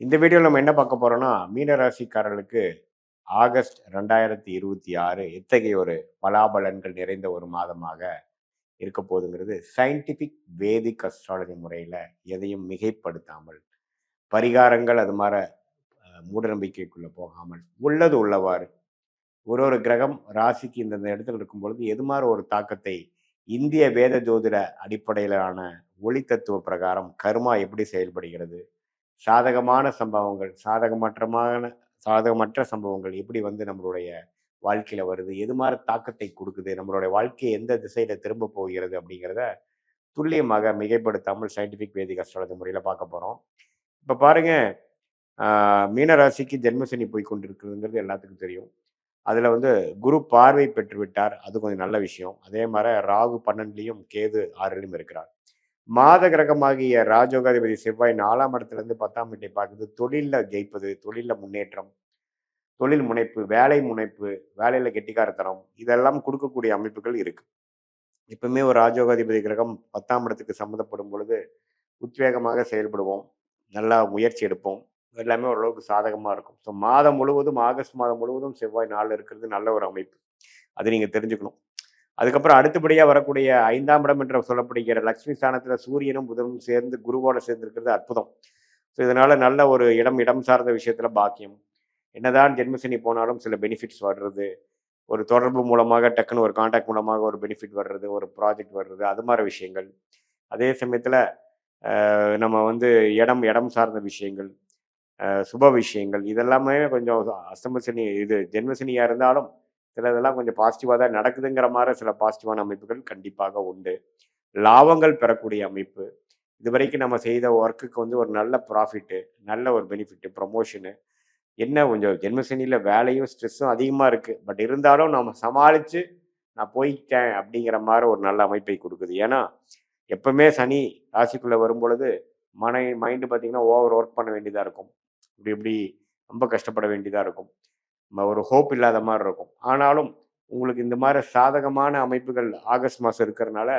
இந்த வீடியோல நம்ம என்ன பார்க்க போறோம்னா, மீன ராசிக்காரர்களுக்கு ஆகஸ்ட் 2026 எத்தகைய ஒரு பலாபலன்கள் நிறைந்த ஒரு மாதமாக இருக்க போகுதுங்கிறது சயின்டிஃபிக் வேதிக் அஸ்ட்ராலஜி முறையில எதையும் மிகைப்படுத்தாமல், பரிகாரங்கள் அது மார மூட நம்பிக்கைக்குள்ள போகாமல், உள்ளது உள்ளவாறு ஒரு ஒரு கிரகம் ராசிக்கு இந்தந்த இடத்துல இருக்கும் பொழுது எது மாரி ஒரு தாக்கத்தை இந்திய வேத ஜோதிட அடிப்படையிலான ஒளி தத்துவ பிரகாரம் கர்மா எப்படி செயல்படுகிறது? சாதகமான சம்பவங்கள், சாதகமற்ற சம்பவங்கள் எப்படி வந்து நம்மளுடைய வாழ்க்கையில வருது? எது மாரி தாக்கத்தை குடுக்குது? நம்மளுடைய வாழ்க்கை எந்த திசையில திரும்ப போகிறது? அப்படிங்கிறத துல்லியமாக மிகைப்படுத்தாமல் சயின்டிஃபிக் வேதிக் அஸ்ட்ராலஜி முறையில பார்க்க போறோம். இப்ப பாருங்க, ஆ மீன ராசிக்கு ஜென்மசனி போய் கொண்டிருக்கிறதுங்கிறது எல்லாத்துக்கும் தெரியும். அதுல வந்து குரு பார்வை பெற்று விட்டார். அது கொஞ்சம் நல்ல விஷயம். அதே மாரி ராகு 12லயும், கேது 6லயும் இருக்கிறார். மாத கிரகமாகிய ராஜயோகாதிபதி செவ்வாய் 4ஆம் இடத்திலிருந்து 10ஆம் வீட்டை பார்க்குது. தொழில்ல ஜெயிப்பது, தொழில்ல முன்னேற்றம், தொழில் முனைப்பு, வேலை முனைப்பு, வேலையில கெட்டிக்காரத்தனம் இதெல்லாம் குடுக்கக்கூடிய அமைப்புகள் இருக்கு. எப்பவுமே ஒரு ராஜயோகாதிபதி கிரகம் 10ஆம் இடத்துக்கு சம்மந்தப்படும் பொழுது உத்வேகமாக செயல்படுவோம். நல்லா முயற்சி எடுப்போம். எல்லாமே ஓரளவுக்கு சாதகமா இருக்கும். ஸோ மாதம் முழுவதும் ஆகஸ்ட் மாதம் முழுவதும் செவ்வாய் 4ல இருக்கிறது நல்ல ஒரு அமைப்பு. அது நீங்க தெரிஞ்சுக்கணும். அதுக்கப்புறம் அடுத்தபடியா வரக்கூடிய 5ஆம் இடம் என்று சொல்லப்படுகிற லக்ஷ்மி ஸ்தானத்துல சூரியனும் புதனும் சேர்ந்து குருவோட சேர்ந்திருக்கிறது அற்புதம். ஸோ இதனால நல்ல ஒரு இடம் சார்ந்த விஷயத்துல பாக்கியம். என்னதான் ஜென்மசனி போனாலும் சில பெனிஃபிட்ஸ் வர்றது, ஒரு தொடர்பு மூலமாக டக்குன்னு ஒரு கான்டாக்ட் மூலமாக ஒரு பெனிஃபிட் வர்றது, ஒரு ப்ராஜெக்ட் வர்றது, அது மாரி விஷயங்கள். அதே சமயத்துல நம்ம வந்து இடம் சார்ந்த விஷயங்கள், சுப விஷயங்கள் இதெல்லாமே கொஞ்சம் அஸ்தம சனி இது ஜென்ம சனியா இருந்தாலும் சிலதெல்லாம் கொஞ்சம் பாசிட்டிவா தான் நடக்குதுங்கிற மாரி சில பாசிட்டிவான அமைப்புகள் கண்டிப்பாக உண்டு. லாபங்கள் பெறக்கூடிய அமைப்பு. இதுவரைக்கும் நம்ம செய்த ஒர்க்குக்கு வந்து ஒரு நல்ல ப்ராஃபிட்டு, நல்ல ஒரு பெனிஃபிட்டு, ப்ரமோஷனு. என்ன கொஞ்சம் ஜென்மசனியில வேலையும், ஸ்ட்ரெஸ்ஸும் அதிகமா இருக்கு. பட் இருந்தாலும் நம்ம சமாளிச்சு, நான் போய்ட்டேன் அப்படிங்கிற மாரி ஒரு நல்ல அமைப்பை குடுக்குது. ஏன்னா, எப்பவுமே சனி ராசிக்குள்ள வரும்பொழுது, மைண்டு பார்த்தீங்கன்னா, ஓவர் ஒர்க் பண்ண வேண்டியதா இருக்கும். இப்படி இப்படி ரொம்ப கஷ்டப்பட வேண்டியதா இருக்கும். ஒரு ஹோப் இல்லாத மாரி இருக்கும். ஆனாலும், உங்களுக்கு இந்த மாரி சாதகமான அமைப்புகள் ஆகஸ்ட் மாசம் இருக்கிறனால,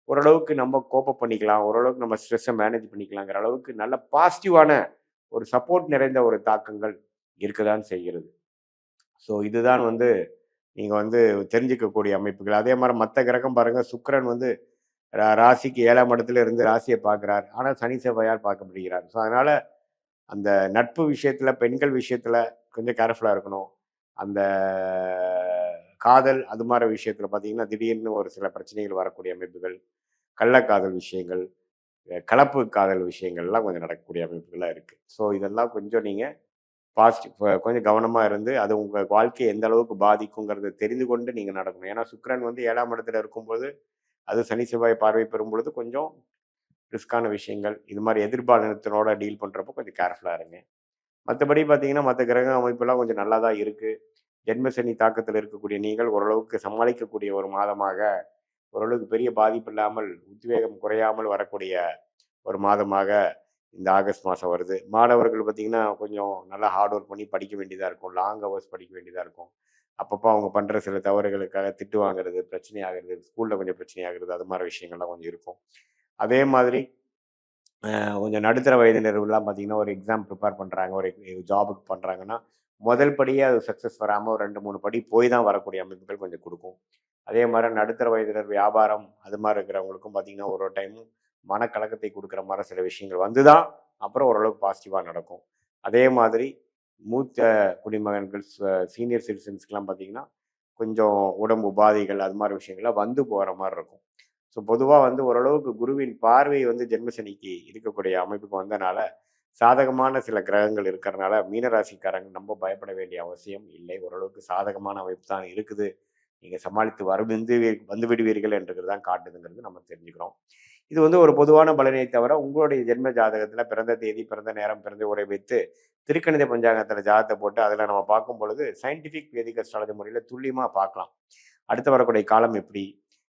ஓரளவுக்கு நம்ம கோப் அப் பண்ணிக்கலாம். ஓரளவுக்கு நம்ம ஸ்ட்ரெஸ்ஸ மேனேஜ் பண்ணிக்கலாங்கிற அளவுக்கு நல்ல பாசிட்டிவான ஒரு சப்போர்ட் நிறைந்த ஒரு தாக்கங்கள் இருக்கதான் செய்கிறது. ஸோ இதுதான் வந்து நீங்க வந்து தெரிஞ்சுக்கக்கூடிய அமைப்புகள். அதே மாரி மத்த கிரகம் பாருங்க, சுக்கிரன் வந்து ராசிக்கு 7ஆம் இடத்துல இருந்து ராசிய பார்க்கிறார். ஆனா சனி, செவ்வாயால் பார்க்கப்படுகிறார். ஸோ அதனால அந்த நட்பு விஷயத்துல, பெண்கள் விஷயத்துல கொஞ்சம் கேர்ஃபுல்லா இருக்கணும். அந்த காதல் அது மாரி விஷயத்துல பார்த்தீங்கன்னா, திடீர்னு ஒரு சில பிரச்சனைகள் வரக்கூடிய அமைப்புகள், கள்ளக்காதல் விஷயங்கள், கலப்பு காதல் விஷயங்கள்லாம் கொஞ்சம் நடக்கக்கூடிய அமைப்புகளா இருக்கு. ஸோ இதெல்லாம் கொஞ்சம் நீங்க கொஞ்சம் கவனமா இருந்து, அது உங்க வாழ்க்கைய எந்த அளவுக்கு பாதிக்குங்கிறத தெரிந்து கொண்டு நீங்க நடக்கணும். ஏன்னா சுக்கிரன் வந்து 7ஆம் இடத்துல இருக்கும்போது, அது சனி, செவ்வாய் பார்வை பெறும்பொழுது கொஞ்சம் ரிஸ்க்கான விஷயங்கள், இது மாரி எதிர்பாலினத்தினோட டீல் பண்றப்போ கொஞ்சம் கேர்ஃபுல்லா இருங்க. மத்தபடி பார்த்தீங்கன்னா, மத்த கிரக அமைப்பெல்லாம் கொஞ்சம் நல்லா தான் இருக்கு. ஜென்ம சனி தாக்கத்தில இருக்கக்கூடிய நீங்கள் ஓரளவுக்கு சமாளிக்கக்கூடிய ஒரு மாதமாக, ஓரளவுக்கு பெரிய பாதிப்பு இல்லாமல், உத்வேகம் குறையாமல் வரக்கூடிய ஒரு மாதமாக இந்த ஆகஸ்ட் மாதம் வருது. மாணவர்கள் பார்த்தீங்கன்னா, கொஞ்சம் நல்லா ஹார்ட் ஒர்க் பண்ணி படிக்க வேண்டியதா இருக்கும். லாங் ஹவர்ஸ் படிக்க வேண்டியதா இருக்கும். அப்பப்போ அவங்க பண்ற சில தவறுகளுக்காக திட்டு வாங்குறது, பிரச்சனை ஆகுறது, ஸ்கூல்ல கொஞ்சம் பிரச்சனை ஆகுறது, அது மாரி விஷயங்கள்லாம் கொஞ்சம் இருக்கும். அதே மாதிரி கொஞ்சம் நடுத்தர வயதினர்கள்லாம் பார்த்தீங்கன்னா, ஒரு எக்ஸாம் ப்ரிப்பேர் பண்றாங்க. ஒரு ஜாபுக்கு பண்றாங்கன்னா, முதல் படியே அது சக்சஸ் வராம ஒரு 2, 3 படி போய் தான் வரக்கூடிய அமைப்புகள் கொஞ்சம் குடுக்கும். அதே மாரி நடுத்தர வயதினர் வியாபாரம் அது மாரி இருக்கிறவங்களுக்கும் பார்த்தீங்கன்னா, ஒரு ஒரு டைமும் மனக்கலக்கத்தை குடுக்குற மாரி சில விஷயங்கள் வந்து தான், அப்புறம் ஓரளவுக்கு பாசிட்டிவா நடக்கும். அதே மாதிரி மூத்த குடிமகன்கள், சீனியர் சிட்டிசன்ஸ்க்குலாம் பார்த்தீங்கன்னா, கொஞ்சம் உடம்பு உபாதைகள் அது மாரி விஷயங்கள்லாம் வந்து போற மாரி இருக்கும். ஸோ பொதுவா வந்து ஓரளவுக்கு குருவின் பார்வை வந்து ஜென்மசனிக்கு இருக்கக்கூடிய அமைப்புக்கு வந்தனால, சாதகமான சில கிரகங்கள் இருக்கிறனால, மீனராசிக்காரங்க ரொம்ப பயப்பட வேண்டிய அவசியம் இல்லை. ஓரளவுக்கு சாதகமான அமைப்பு தான் இருக்குது. நீங்க சமாளித்து வந்து விடுவீர்கள் என்றது தான் காட்டுதுங்கிறது நம்ம தெரிஞ்சுக்கிறோம். இது வந்து ஒரு பொதுவான பலனை தவிர, உங்களுடைய ஜென்ம ஜாதகத்தில பிறந்த தேதி, பிறந்த நேரம், பிறந்த ஊரை வைத்து திருக்கணித பஞ்சாங்கத்தில ஜாதகத்த போட்டு அதில நம்ம பார்க்கும் பொழுது, சயின்டிஃபிக் வேதிக் அஸ்ட்ராலஜி முறையில துல்லியமா பார்க்கலாம். அடுத்து வரக்கூடிய காலம் எப்படி?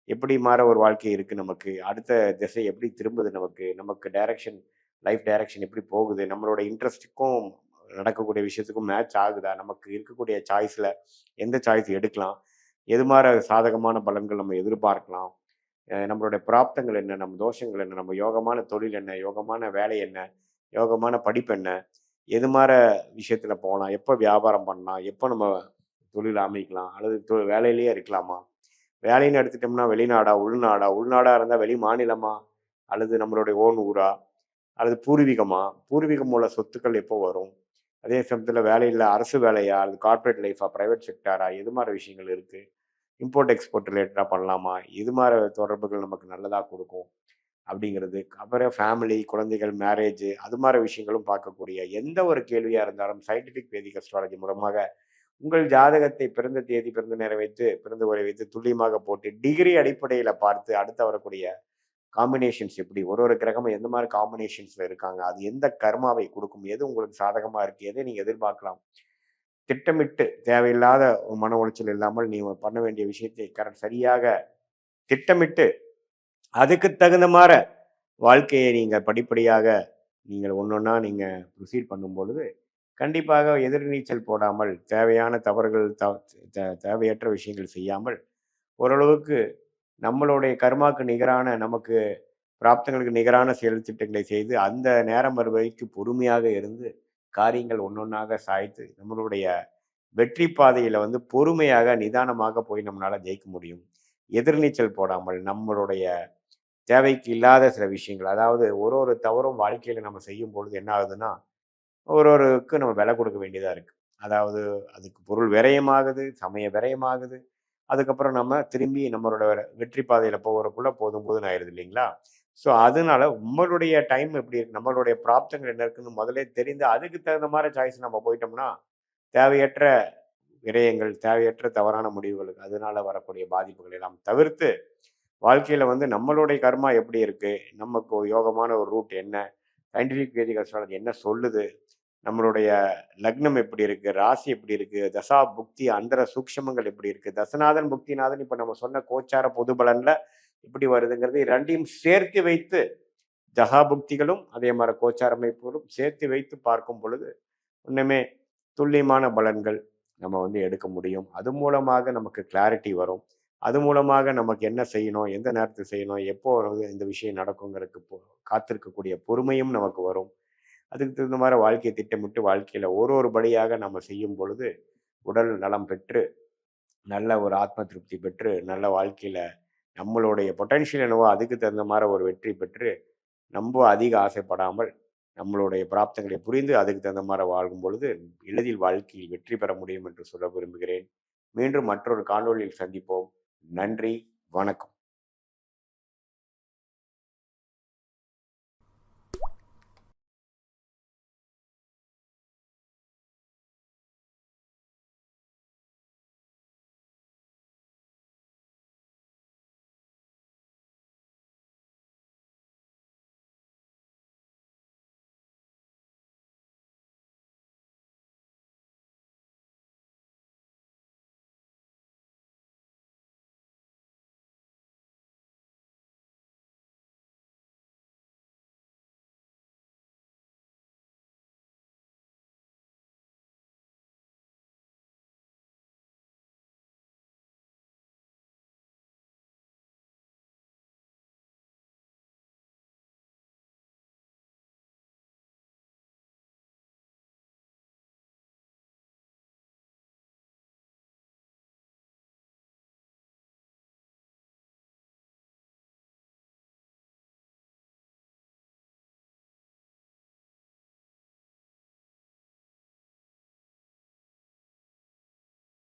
எப்படி மாற ஒரு வாழ்க்கை இருக்கு நமக்கு? அடுத்த திசை எப்படி திரும்புது நமக்கு? நமக்கு லைஃப் டைரக்ஷன் எப்படி போகுது? நம்மளோட இன்ட்ரெஸ்ட்டுக்கும் நடக்கக்கூடிய விஷயத்துக்கும் மேட்ச் ஆகுதா? நமக்கு இருக்கக்கூடிய சாய்ஸ்ல எந்த சாய்ஸ் எடுக்கலாம்? எது மாரி சாதகமான பலன்கள் நம்ம எதிர்பார்க்கலாம்? நம்மளுடைய பிராப்தங்கள் என்ன? நம்ம தோஷங்கள் என்ன? நம்ம யோகமான தொழில் என்ன? யோகமான வேலை என்ன? யோகமான படிப்பு என்ன? எது மார விஷயத்துல போலாம்? எப்ப வியாபாரம் பண்ணலாம்? எப்ப நம்ம தொழில் ஆரம்பிக்கலாம்? அல்லது வேலையிலேயே இருக்கலாமா? வேலைன்னு எடுத்துட்டோம்னா வெளிநாடா? உள்நாடா? உள்நாடா இருந்தா வெளி மாநிலமா? அல்லது நம்மளுடைய ஓன் ஊரா? அல்லது பூர்வீகமா? பூர்வீகம் உள்ள சொத்துக்கள் எப்போ வரும்? அதே சமயத்துல வேலையில அரசு வேலையா? அல்லது கார்ப்பரேட் லைஃபா? பிரைவேட் செக்டாரா? எது மாரி விஷயங்கள் இருக்கு? இம்போர்ட், எக்ஸ்போர்ட் ரிலேட்டடா பண்ணலாமா? இது மாரி தொடர்புகள் நமக்கு நல்லதா குடுக்கும். அப்படிங்கிறது. அப்புறம் ஃபேமிலி, குழந்தைகள், மேரேஜ் அது மாரி விஷயங்களும் பார்க்கக்கூடிய எந்த ஒரு கேள்வியா இருந்தாலும் சயின்டிஃபிக் வேதிக் அஸ்ட்ராலஜி மூலமாக உங்கள் ஜாதகத்தை பிறந்த தேதி, பிறந்த நேரம் வைத்து, பிறந்த ஊரை வைத்து துல்லியமாக போட்டு டிகிரி அடிப்படையில பார்த்து அடுத்து வரக்கூடிய காம்பினேஷன்ஸ் எப்படி? ஒரு ஒரு கிரகமும் எந்த மாரி காம்பினேஷன்ஸ்ல இருக்காங்க? அது எந்த கர்மாவை குடுக்கும்? எது உங்களுக்கு சாதகமா இருக்கு? எதை நீங்க எதிர்பார்க்கலாம்? திட்டமிட்டு தேவையில்லாத மன உளைச்சல் இல்லாமல் நீங்க பண்ண வேண்டிய விஷயத்தை சரியாக திட்டமிட்டு அதுக்கு தகுந்த மார வாழ்க்கையை நீங்க படிப்படியாக நீங்கள் ஒண்ணொன்னா நீங்க ப்ரொசீட் பண்ணும்பொழுது, கண்டிப்பாக எதிர்நீச்சல் போடாமல் தேவையான தவறுகள் தேவையற்ற விஷயங்கள் செய்யாமல், ஓரளவுக்கு நம்மளுடைய கர்மாக்கு நிகரான நமக்கு பிராப்தங்களுக்கு நிகரான செயல் திட்டங்களை செய்து, அந்த நேரம் வரும் வரைக்கும் பொறுமையாக இருந்து, காரியங்கள் ஒண்ணொன்னாக சாய்த்து, நம்மளுடைய வெற்றி பாதையில வந்து பொறுமையாக, நிதானமாக போய் நம்மளால ஜெயிக்க முடியும். எதிர்நீச்சல் போடாமல் நம்மளுடைய தேவைக்கு இல்லாத சில விஷயங்கள். அதாவது ஒரு ஒரு தவறும் வாழ்க்கையில நம்ம செய்யும்பொழுது என்ன ஆகுதுன்னா, ஒருவருக்கு நம்ம விலை கொடுக்க வேண்டியதா இருக்கு. அதாவது அதுக்கு பொருள் விரயமாகுது, சமய விரயமாகுது. அதுக்கப்புறம் நம்ம திரும்பி நம்மளோட வெற்றி பாதையில போகறக்குள்ள போதும் போதும்ன்னு ஆயிடுது இல்லைங்களா? ஸோ அதனால உங்களுடைய டைம் எப்படி இருக்கு? நம்மளுடைய பிராப்தங்கள் என்ன இருக்குன்னு முதலே தெரிந்து அதுக்கு தகுந்த மாரி சாய்ஸ் நம்ம போயிட்டோம்னா, தேவையற்ற விரயங்கள், தேவையற்ற தவறான முடிவுகள், அதனால வரக்கூடிய பாதிப்புகள் எல்லாம் தவிர்த்து வாழ்க்கையில வந்து நம்மளுடைய கர்மா எப்படி இருக்கு? நமக்கு ஒரு யோகமான ஒரு ரூட் என்ன? சயின்டிஃபிக் வேதிக் அஸ்ட்ராலஜி என்ன சொல்லுது? நம்மளுடைய லக்னம் எப்படி இருக்கு? ராசி எப்படி இருக்கு? தசா, புக்தி, அந்தர சூக்ஷமங்கள் எப்படி இருக்கு? தசநாதன், புக்திநாதன் இப்ப நம்ம சொன்ன கோச்சார பொது பலன்ல எப்படி வருதுங்கிறது 2யும் சேர்த்து வைத்து தசா புக்திகளும் அதே மாரி கோச்சார அமைப்புகளும் சேர்த்து வைத்து பார்க்கும் பொழுது, இன்னுமே துல்லியமான பலன்கள் நம்ம வந்து எடுக்க முடியும். அது மூலமாக நமக்கு கிளாரிட்டி வரும். அது மூலமாக நமக்கு என்ன செய்யணும்? எந்த நேரத்துல செய்யணும்? எப்போ வந்து இந்த விஷயம் நடக்குங்கிறதுக்கு காத்திருக்கக்கூடிய பொறுமையும் நமக்கு வரும். அதுக்கு தகுந்த மாரி வாழ்க்கைய திட்டமிட்டு வாழ்க்கையில ஒரு ஒரு படியாக நம்ம செய்யும் பொழுது, உடல் நலம் பெற்று, நல்ல ஒரு ஆத்ம திருப்தி பெற்று, நல்ல வாழ்க்கையில நம்மளுடைய பொட்டன்ஷியல் என்னவோ அதுக்கு தகுந்த மாரி ஒரு வெற்றி பெற்று, நம்ப அதிக ஆசைப்படாமல், நம்மளுடைய பிராப்தங்களை புரிந்து அதுக்கு தகுந்த மாரி வாழும் பொழுது, எளிதில் வாழ்க்கையில் வெற்றி பெற முடியும் என்று சொல்ல விரும்புகிறேன். மீண்டும் மற்றொரு காணொளியில் சந்திப்போம். நன்றி, வணக்கம்.